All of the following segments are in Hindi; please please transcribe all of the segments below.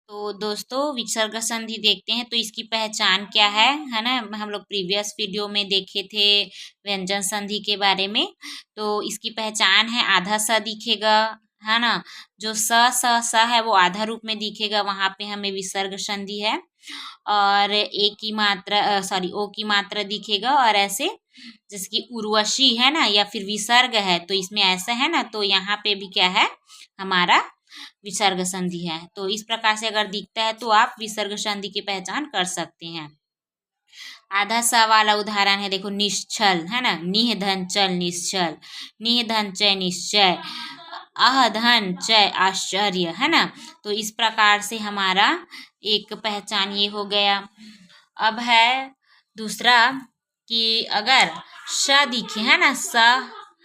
तो दोस्तों विसर्ग संधि देखते हैं तो इसकी पहचान क्या है ना। हम लोग प्रीवियस वीडियो में देखे थे व्यंजन संधि के बारे में। तो इसकी पहचान है आधा स दिखेगा, है ना। जो स है वो आधा रूप में दिखेगा, वहाँ पे हमें विसर्ग संधि है। और ए की मात्रा सॉरी ओ की मात्रा दिखेगा, और ऐसे जैसे कि उर्वशी है ना या फिर विसर्ग है तो इसमें ऐसा है ना, तो यहाँ पे भी क्या है हमारा विसर्ग संधि है। तो इस प्रकार से अगर दिखता है तो आप विसर्ग संधि की पहचान कर सकते हैं। आधा सा वाला उदाहरण है, देखो निश्चल है ना, निह धन चल निश्चल, निह धन चय निश्चय, अह धन चय आश्चर्य, है ना। तो इस प्रकार से हमारा एक पहचान ये हो गया। अब है दूसरा कि अगर श दिखे है ना, स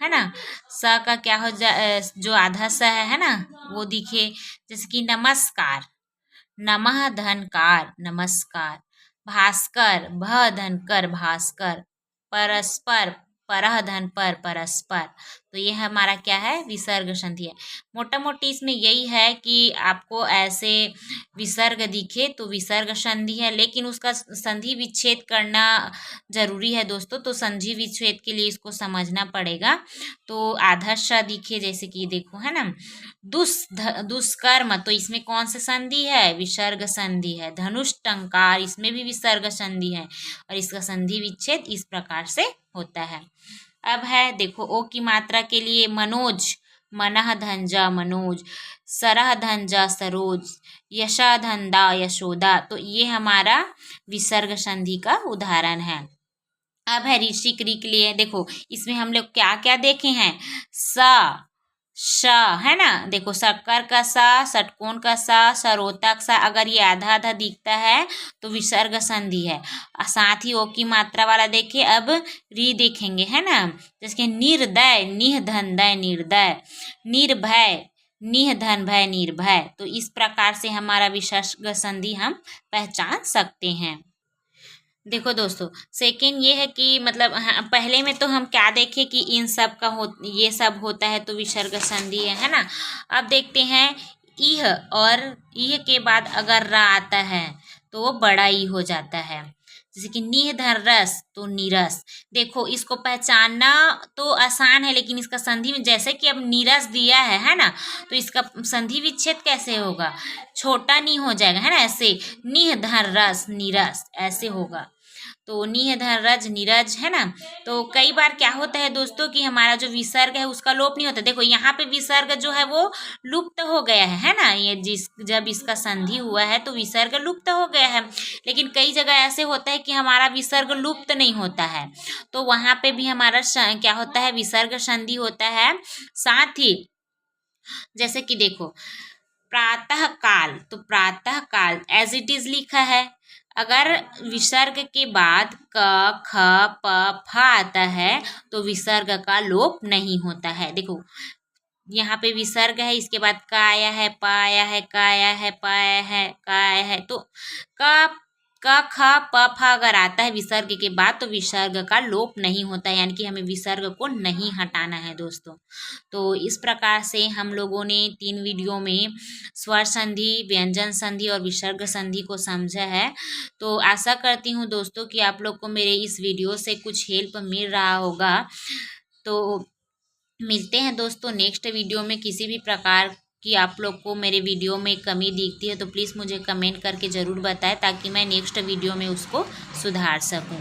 है ना, स का क्या हो जो आधा स है ना वो दिखे, जैसे कि नमस्कार, नमः धनकार नमस्कार, भास्कर भ धनकर भास्कर, परस्पर परह धन पर परस्पर। तो ये हमारा क्या है विसर्ग संधि है। मोटा मोटी इसमें यही है कि आपको ऐसे विसर्ग दिखे तो विसर्ग संधि है, लेकिन उसका संधि विच्छेद करना जरूरी है दोस्तों। तो संधि विच्छेद के लिए इसको समझना पड़ेगा। तो आधा श दिखे, जैसे कि देखो है ना, दुष्कर्म, तो इसमें कौन सा संधि है विसर्ग संधि है। धनुष टंकार, इसमें भी विसर्ग संधि है, और इसका संधि विच्छेद इस प्रकार से होता है। अब है देखो ओ की मात्रा के लिए मनोज, मनः धंजा मनोज, सरह धंजा सरोज, यशा धंदा यशोदा। तो ये हमारा विसर्ग संधि का उदाहरण है। अब है ऋषि क्री के लिए, देखो इसमें हम लोग क्या क्या देखे हैं, स श है ना, देखो शक्कर का सा, षटकोण का सा, सरोता का सा, अगर ये आधा आधा दिखता है तो विसर्ग संधि है। साथ ही ओ की मात्रा वाला देखिए, अब री देखेंगे है ना, जैसे निर्दय, निह धन दय निर्दय, निर्भय, निह धन भय निर्भय। तो इस प्रकार से हमारा विसर्ग संधि हम पहचान सकते हैं। देखो दोस्तों सेकेंड ये है कि मतलब पहले में तो हम क्या देखें कि इन सब का ये सब होता है तो विसर्ग संधि है ना। अब देखते हैं इह, और इह के बाद अगर रा आता है तो वो बड़ा ई हो जाता है, जैसे कि निह धर रस तो नीरस। देखो इसको पहचानना तो आसान है, लेकिन इसका संधि में जैसे कि अब नीरस दिया है ना, तो इसका संधि विच्छेद कैसे होगा, छोटा नी हो जाएगा है ना, ऐसे निह धर रस नीरस ऐसे होगा। तो निह धर रज नीरज है ना। तो कई बार क्या होता है दोस्तों कि हमारा जो विसर्ग है उसका लोप नहीं होता। देखो यहाँ पे विसर्ग जो है वो लुप्त हो गया है ना, ये जब इसका संधि हुआ है तो विसर्ग लुप्त हो गया है। लेकिन कई जगह ऐसे होता है कि हमारा विसर्ग लुप्त नहीं होता है, तो वहाँ पे भी हमारा क्या होता है विसर्ग संधि होता है। साथ ही जैसे कि देखो प्रातः काल, तो प्रातः काल एज इट इज लिखा है, अगर विसर्ग के बाद क ख प फ आता है तो विसर्ग का लोप नहीं होता है। देखो यहाँ पे विसर्ग है, इसके बाद का आया है, प आया है, का आया है, प आया है, का आया है, तो क ख प फ अगर आता है विसर्ग के बाद तो विसर्ग का लोप नहीं होता है, यानी कि हमें विसर्ग को नहीं हटाना है दोस्तों। तो इस प्रकार से हम लोगों ने 3 वीडियो में स्वर संधि, व्यंजन संधि और विसर्ग संधि को समझा है। तो आशा करती हूँ दोस्तों कि आप लोग को मेरे इस वीडियो से कुछ हेल्प मिल रहा होगा। तो मिलते हैं दोस्तों नेक्स्ट वीडियो में। किसी भी प्रकार कि आप लोग को मेरे वीडियो में कमी दिखती है तो प्लीज़ मुझे कमेंट करके ज़रूर बताएं, ताकि मैं नेक्स्ट वीडियो में उसको सुधार सकूं।